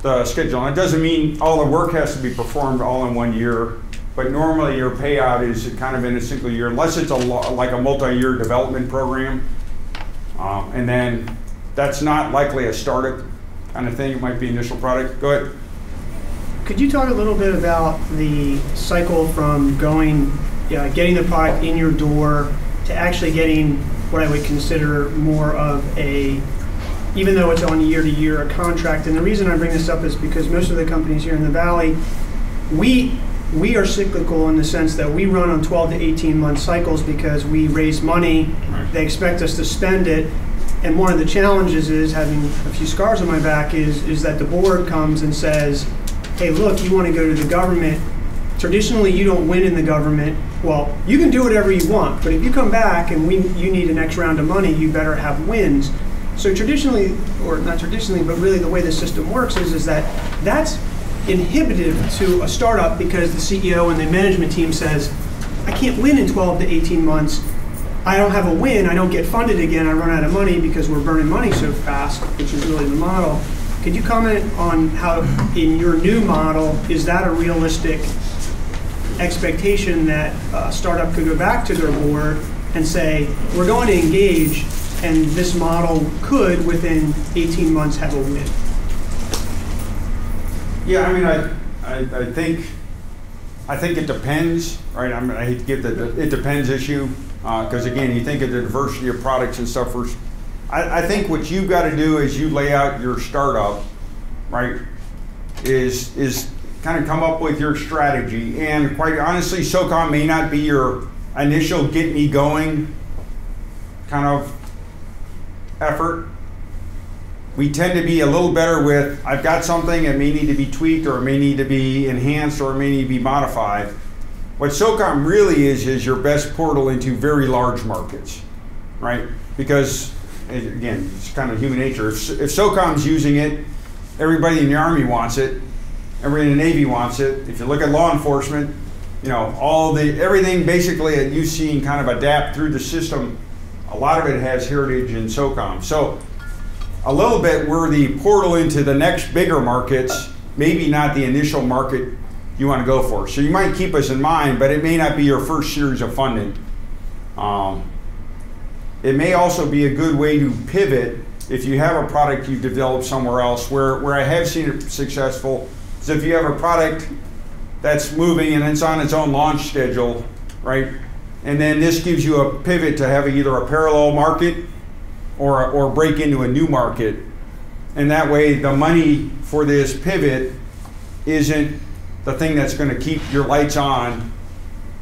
the schedule. And it doesn't mean all the work has to be performed all in 1 year, but normally your payout is kind of in a single year, unless it's like a multi-year development program. And then that's not likely a startup kind of thing. It might be initial product. Go ahead. Could you talk a little bit about the cycle from getting the product in your door to actually getting what I would consider more of even though it's on year-to-year, a contract? And the reason I bring this up is because most of the companies here in the Valley, we are cyclical in the sense that we run on 12 to 18-month cycles because we raise money, they expect us to spend it, and one of the challenges is, having a few scars on my back, is that the board comes and says, hey, look, you want to go to the government. Traditionally, you don't win in the government. Well, you can do whatever you want, but if you come back and you need an next round of money, you better have wins. So traditionally, or not traditionally, but really the way the system works is that's inhibitive to a startup, because the CEO and the management team says, I can't win in 12 to 18 months. I don't have a win. I don't get funded again. I run out of money because we're burning money so fast, which is really the model. Could you comment on how, in your new model, is that a realistic expectation that a startup could go back to their board and say, we're going to engage, and this model could, within 18 months, have a win? Yeah, I mean, I think it depends, right? I hate to give the it depends issue, because again, you think of the diversity of products and stuff. I think what you've got to do is you lay out your startup, right? Is kind of come up with your strategy, and quite honestly, SOCOM may not be your initial get me going kind of effort. We tend to be a little better with, I've got something, it may need to be tweaked, or it may need to be enhanced, or it may need to be modified. What SOCOM really is your best portal into very large markets, right? Because, again, it's kind of human nature. If SOCOM's using it, everybody in the Army wants it, everybody in the Navy wants it. If you look at law enforcement, everything basically that you've seen kind of adapt through the system, a lot of it has heritage in SOCOM. So a little bit, we're the portal into the next bigger markets, maybe not the initial market you want to go for. So you might keep us in mind, but it may not be your first series of funding. It may also be a good way to pivot if you have a product you've developed somewhere else. Where I have seen it successful is if you have a product that's moving and it's on its own launch schedule, right? And then this gives you a pivot to have either a parallel market or break into a new market. And that way the money for this pivot isn't the thing that's going to keep your lights on,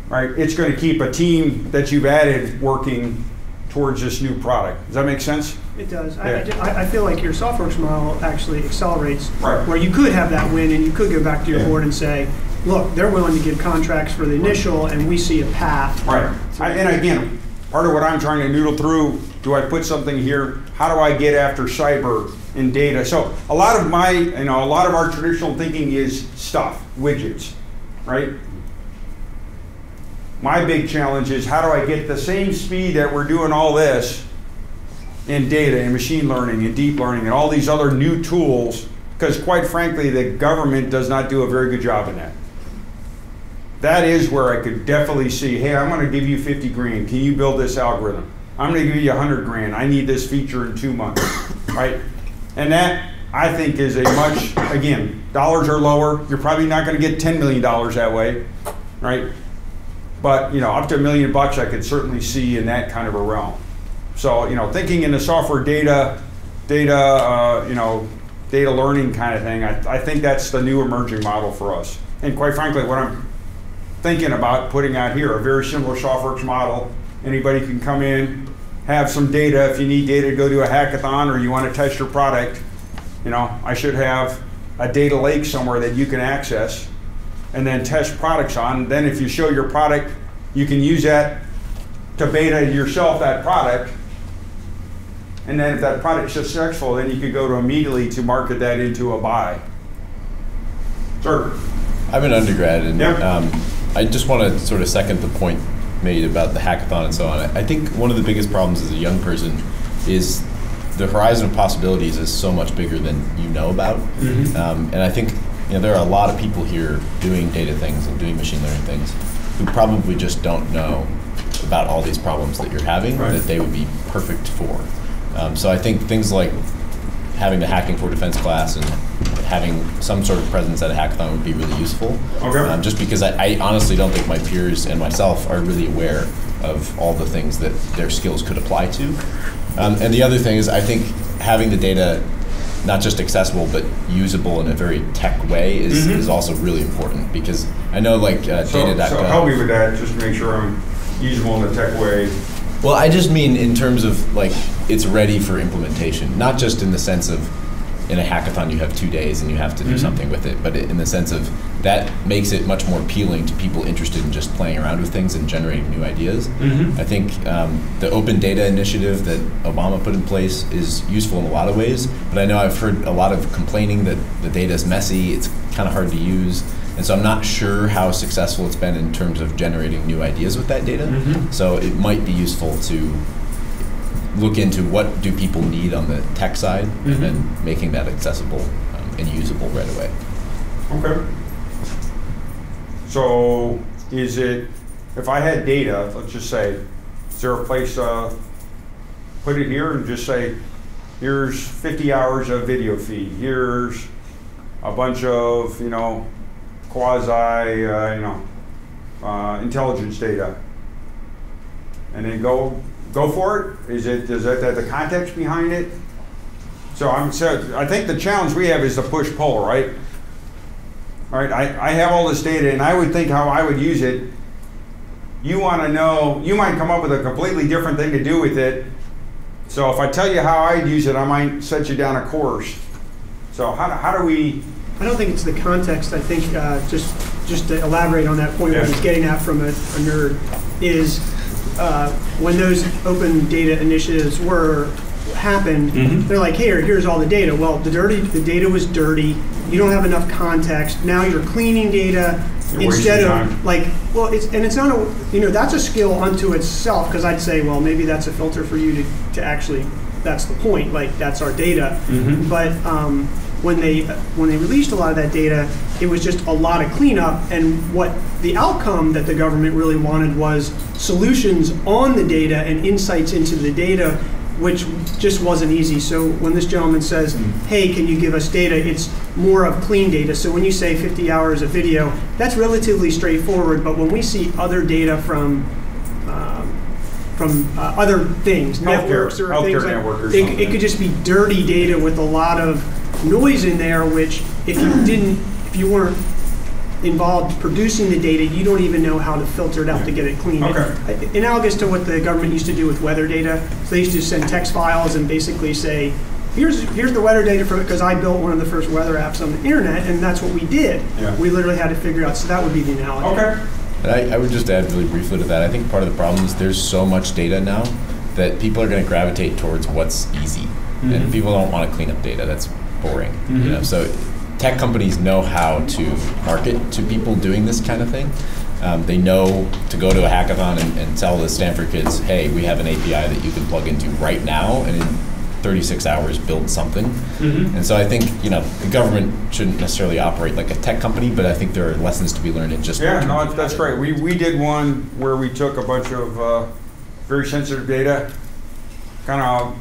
right? It's going to keep a team that you've added working towards this new product. Does that make sense? It does. Yeah. I feel like your Softworks model actually accelerates, right, where you could have that win and you could go back to your board and say, look, they're willing to give contracts for the initial, and we see a path. Right. And again, part of what I'm trying to noodle through, do I put something here? How do I get after cyber and data? So a lot of my, a lot of our traditional thinking is stuff, widgets, right? My big challenge is how do I get the same speed that we're doing all this in data and machine learning and deep learning and all these other new tools, because quite frankly, the government does not do a very good job in that. That is where I could definitely see, hey, I'm going to give you 50 grand. Can you build this algorithm? I'm going to give you 100 grand. I need this feature in 2 months, right? And that, I think, is a much, again, dollars are lower. You're probably not going to get $10 million that way, right? But, up to $1 million bucks, I could certainly see in that kind of a realm. So, thinking in the software data learning kind of thing, I think that's the new emerging model for us. And quite frankly, what I'm thinking about putting out here, a very similar Softworks model. Anybody can come in, have some data. If you need data to go to a hackathon or you want to test your product, I should have a data lake somewhere that you can access and then test products on. Then if you show your product, you can use that to beta yourself that product. And then if that product's successful, then you could go to immediately to market that into a buy. Sir? I'm an undergrad, and yep. I just want to sort of second the point made about the hackathon and so on. I think one of the biggest problems as a young person is the horizon of possibilities is so much bigger than you know about. Mm-hmm. And I think there are a lot of people here doing data things and doing machine learning things who probably just don't know about all these problems that you're having that they would be perfect for. So I think things like having the Hacking for Defense class and having some sort of presence at a hackathon would be really useful. Okay. Just because I honestly don't think my peers and myself are really aware of all the things that their skills could apply to. And the other thing is I think having the data not just accessible but usable in a very tech way is also really important, because I know data.gov. So help me with that, just to make sure I'm usable in a tech way. Well, I just mean in terms of it's ready for implementation, not just in the sense of in a hackathon you have 2 days and you have to do something with it, but in the sense of that makes it much more appealing to people interested in just playing around with things and generating new ideas. I think the open data initiative that Obama put in place is useful in a lot of ways, but I know I've heard a lot of complaining that the data is messy, it's kind of hard to use. And so I'm not sure how successful it's been in terms of generating new ideas with that data. So it might be useful to look into what do people need on the tech side and then making that accessible and usable right away. Okay. So is it, if I had data, let's just say, is there a place to put it here and just say, here's 50 hours of video feed, here's a bunch of, quasi, intelligence data, and then go for it? Is that the context behind it? So I think the challenge we have is the push-pull, right? All right, I have all this data, and I would think how I would use it. You want to know, you might come up with a completely different thing to do with it. So if I tell you how I'd use it, I might set you down a course. So how do we? I don't think it's the context. I think just to elaborate on that point, what he's getting at from a nerd is when those open data initiatives happened, they're like, hey, here's all the data. Well, the data was dirty. You don't have enough context. Now you're cleaning data instead of it's not a, that's a skill unto itself, because I'd say, well, maybe that's a filter for you to actually, that's the point, that's our data. But when they released a lot of that data, it was just a lot of cleanup, and what the outcome that the government really wanted was solutions on the data and insights into the data, which just wasn't easy. So when this gentleman says, hey, can you give us data, it's more of clean data. So when you say 50 hours of video, that's relatively straightforward, but when we see other data from other things, networks or things like, it could just be dirty data with a lot of noise in there, which if you weren't involved producing the data, you don't even know how to filter it out to get it clean. Analogous to what the government used to do with weather data. So they used to send text files and basically say, here's the weather data from it, because I built one of the first weather apps on the internet, and that's what we did. We literally had to figure out, so that would be the analogy. And I would just add really briefly to that, I think part of the problem is there's so much data now that people are going to gravitate towards what's easy. And people don't want to clean up data. That's boring. You know? So tech companies know how to market to people doing this kind of thing. They know to go to a hackathon and tell the Stanford kids, hey, we have an API that you can plug into right now and in 36 hours build something. And so I think, you know, the government shouldn't necessarily operate like a tech company, but I think there are lessons to be learned in just that's great. We did one where we took a bunch of very sensitive data, kind of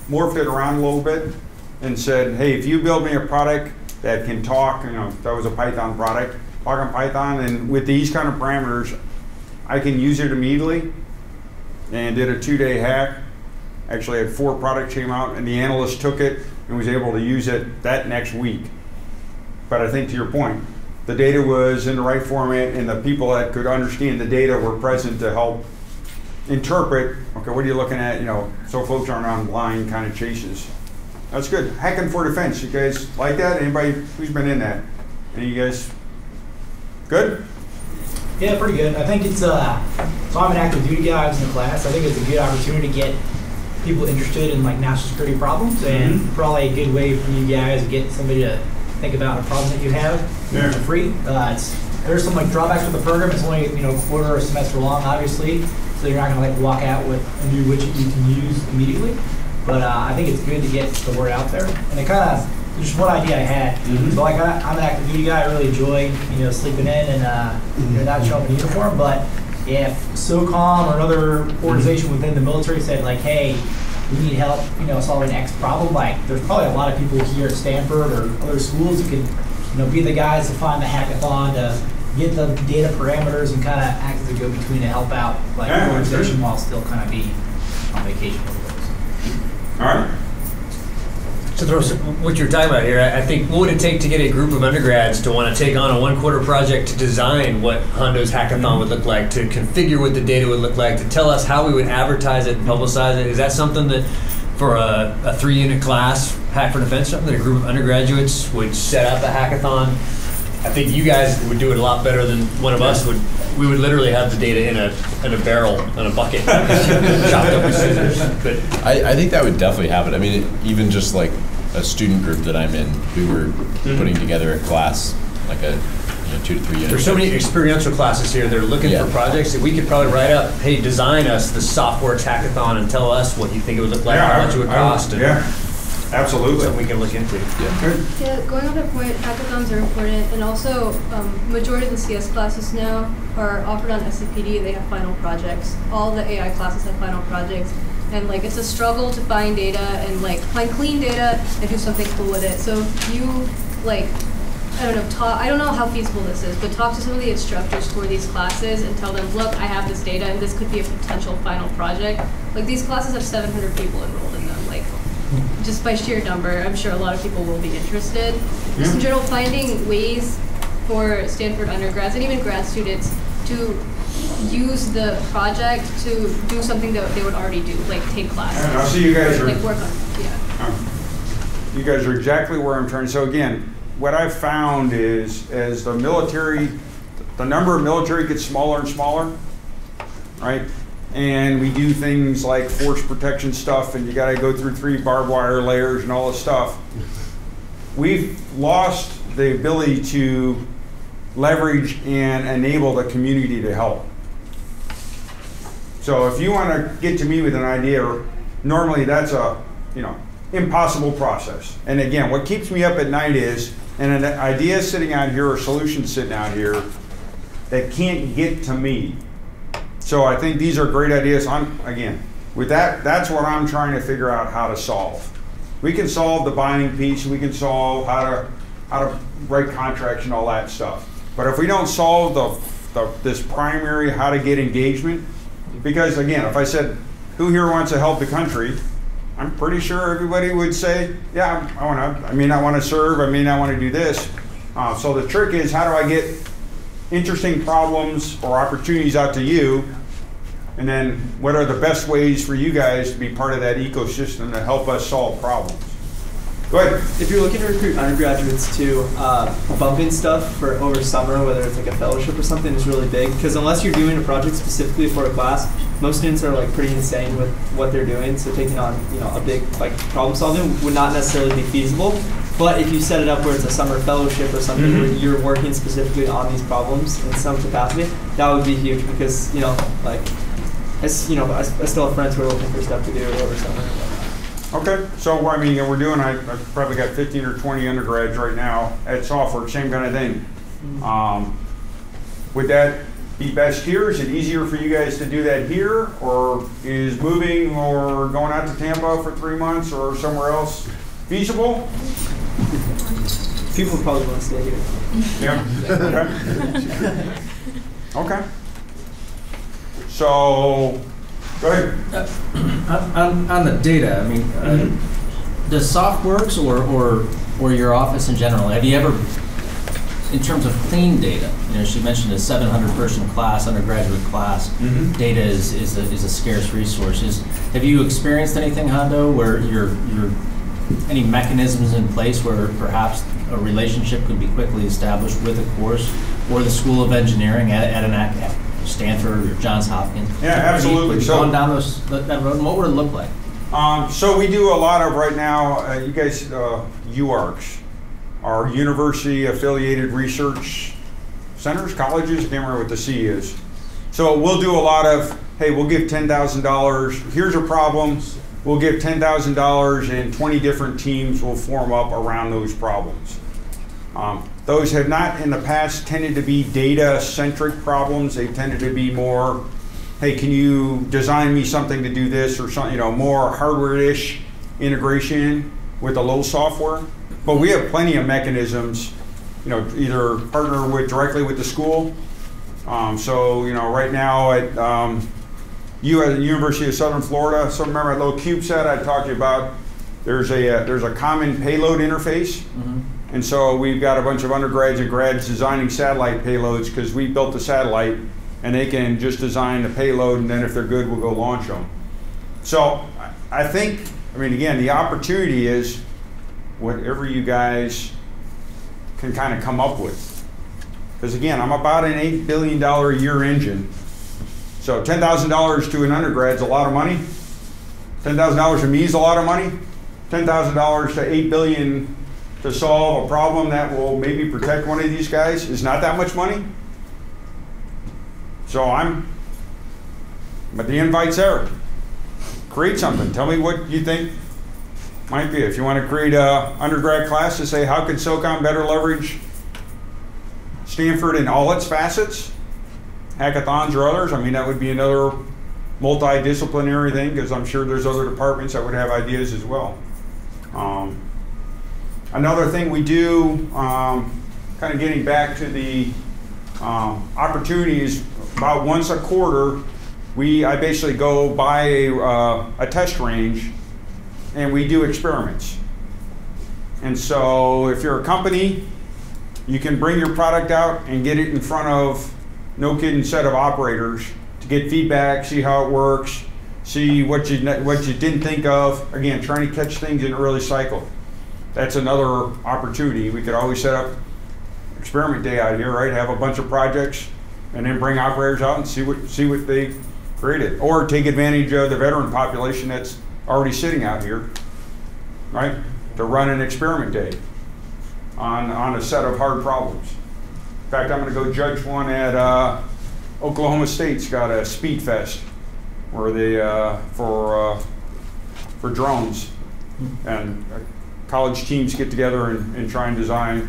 morphed it around a little bit and said, hey, if you build me a product that can talk, you know, that was a Python product, talk on Python, and with these kind of parameters, I can use it immediately, and did a 2-day hack. Actually had 4 products came out, and the analyst took it and was able to use it that next week. But I think to your point, the data was in the right format, and the people that could understand the data were present to help interpret, okay, what are you looking at, you know, so folks aren't on blind kind of chases. That's good. Hacking for defense, you guys like that? Anybody who's been in that? Any of you guys good? Yeah, pretty good. I think it's, so I'm an active duty guy, I was in the class. I think it's a good opportunity to get people interested in like national security problems, and probably a good way for you guys to get somebody to think about a problem that you have for free. There's some like drawbacks with the program. It's only, you know, a quarter or a semester long, obviously, so you're not gonna like walk out with a new widget you can use immediately. But I think it's good to get the word out there. And it kind of, just one idea I had. So like I'm an active duty guy. I really enjoy, you know, sleeping in and you know, not showing up in uniform. But if SOCOM or another organization within the military said like, hey, we need help, you know, solving X problem, like there's probably a lot of people here at Stanford or other schools who could, you know, be the guys to find the hackathon to get the data parameters and kind of act as a go-between to help out like the organization while still kind of be on vacation. All right. To throw what you're talking about here, I think what would it take to get a group of undergrads to want to take on a 1-quarter project to design what Hondo's hackathon would look like, to configure what the data would look like, to tell us how we would advertise it and publicize it? Is that something that for a 3-unit class, Hack for Defense, something that a group of undergraduates would set up a hackathon? I think you guys would do it a lot better than one of us would. We would literally have the data in a barrel, in a bucket, chopped up with scissors. But I think that would definitely happen. I mean, even just like a student group that I'm in, we were putting together a class, like a 2 to 3 units. There's so many experiential classes here. They're looking for projects that we could probably write up. Hey, design us the Softworks hackathon and tell us what you think it would look like, how much it would cost. Absolutely. Something we can look into. Yeah, going on that point, hackathons are important, and also majority of the CS classes now are offered on SCPD. They have final projects. All the AI classes have final projects, and like it's a struggle to find data and like find clean data and do something cool with it. So if you like, I don't know how feasible this is, but talk to some of the instructors for these classes and tell them, look, I have this data and this could be a potential final project. Like these classes have 700 people enrolled in them. Like, just by sheer number, I'm sure a lot of people will be interested. Just in general, finding ways for Stanford undergrads and even grad students to use the project to do something that they would already do, like take classes. And I see you guys are like work on, you guys are exactly where I'm trying. So again, what I've found is as the number of military gets smaller and smaller, right? And we do things like force protection stuff, and you got to go through 3 barbed wire layers and all this stuff. We've lost the ability to leverage and enable the community to help. So if you want to get to me with an idea, normally that's a impossible process. And again, what keeps me up at night is an idea sitting out here or solution sitting out here that can't get to me. So I think these are great ideas. Again, with that, that's what I'm trying to figure out how to solve. We can solve the binding piece. We can solve how to write contracts and all that stuff. But if we don't solve this primary how to get engagement, because again, if I said, who here wants to help the country? I'm pretty sure everybody would say, yeah, I may not want to serve. I may not want to do this. So the trick is, how do I get interesting problems or opportunities out to you, and then what are the best ways for you guys to be part of that ecosystem to help us solve problems? Go ahead. If you're looking to recruit undergraduates to bumping stuff for over summer, whether it's like a fellowship or something, is really big. Because unless you're doing a project specifically for a class, most students are like pretty insane with what they're doing. So taking on a big like problem solving would not necessarily be feasible. But if you set it up where it's a summer fellowship or something where you're working specifically on these problems in some capacity, that would be huge. Because like I still have friends who are looking for stuff to do over summer. Okay, so I mean, I've probably got 15 or 20 undergrads right now at Softworks, same kind of thing. Would that be best here? Is it easier for you guys to do that here, or is moving or going out to Tampa for 3 months or somewhere else feasible? People probably want to stay here. Yeah. Okay. Okay. So, go ahead. On the data, I mean, does Softworks or your office in general, have you ever, in terms of clean data, she mentioned a 700-person class, undergraduate class, data is a scarce resource. Have you experienced anything, Hondo, where you're any mechanisms in place where perhaps a relationship could be quickly established with a course or the School of Engineering at Stanford or Johns Hopkins? Yeah, absolutely. Have you gone down that road, and what would it look like? So we do a lot of right now, you guys, UARCs, our University Affiliated Research Centers, colleges, I can't remember what the C is. So we'll do a lot of, hey, we'll give $10,000, here's a problem, we'll give $10,000 and 20 different teams will form up around those problems. Those have not in the past tended to be data-centric problems. They tended to be more, hey, can you design me something to do this, or something, more hardware-ish integration with a little software. But we have plenty of mechanisms, either partner directly with the school. So right now at the University of Southern Florida, so remember that little CubeSat I talked to you about, there's a common payload interface. And so we've got a bunch of undergrads and grads designing satellite payloads because we built the satellite, and they can just design the payload, and then if they're good, we'll go launch them. So I think, again, the opportunity is whatever you guys can kind of come up with. Because again, I'm about an $8 billion a year engine. So $10,000 to an undergrad is a lot of money. $10,000 to me is a lot of money. $10,000 to $8 billion to solve a problem that will maybe protect one of these guys is not that much money. So but the invite's there. Create something. Tell me what you think might be. If you want to create an undergrad class to say, how can SOCOM better leverage Stanford in all its facets, hackathons or others, that would be another multidisciplinary thing, because I'm sure there's other departments that would have ideas as well. Another thing we do, kind of getting back to the opportunities, about once a quarter, I basically go by a test range and we do experiments. And so if you're a company, you can bring your product out and get it in front of no kidding set of operators to get feedback, see how it works, see what you didn't think of. Again, trying to catch things in early cycle. That's another opportunity. We could always set up experiment day out here, right? Have a bunch of projects and then bring operators out and see what they created. Or take advantage of the veteran population that's already sitting out here, right? To run an experiment day on a set of hard problems. In fact, I'm going to go judge one at Oklahoma State's got a speed fest where they for drones, and college teams get together and try and design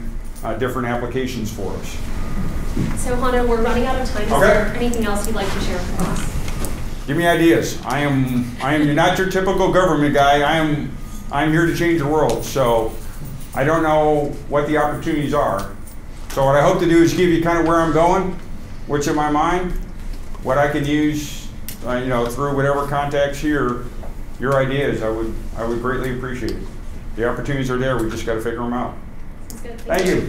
different applications for us. So Hondo, we're running out of time. Is there anything else you'd like to share with us? Give me ideas. I am not your typical government guy. I'm here to change the world. So I don't know what the opportunities are. So what I hope to do is give you kind of where I'm going, what's in my mind, what I can use, through whatever contacts here, your ideas. I would greatly appreciate it. The opportunities are there. We just got to figure them out. That's good. Thank you.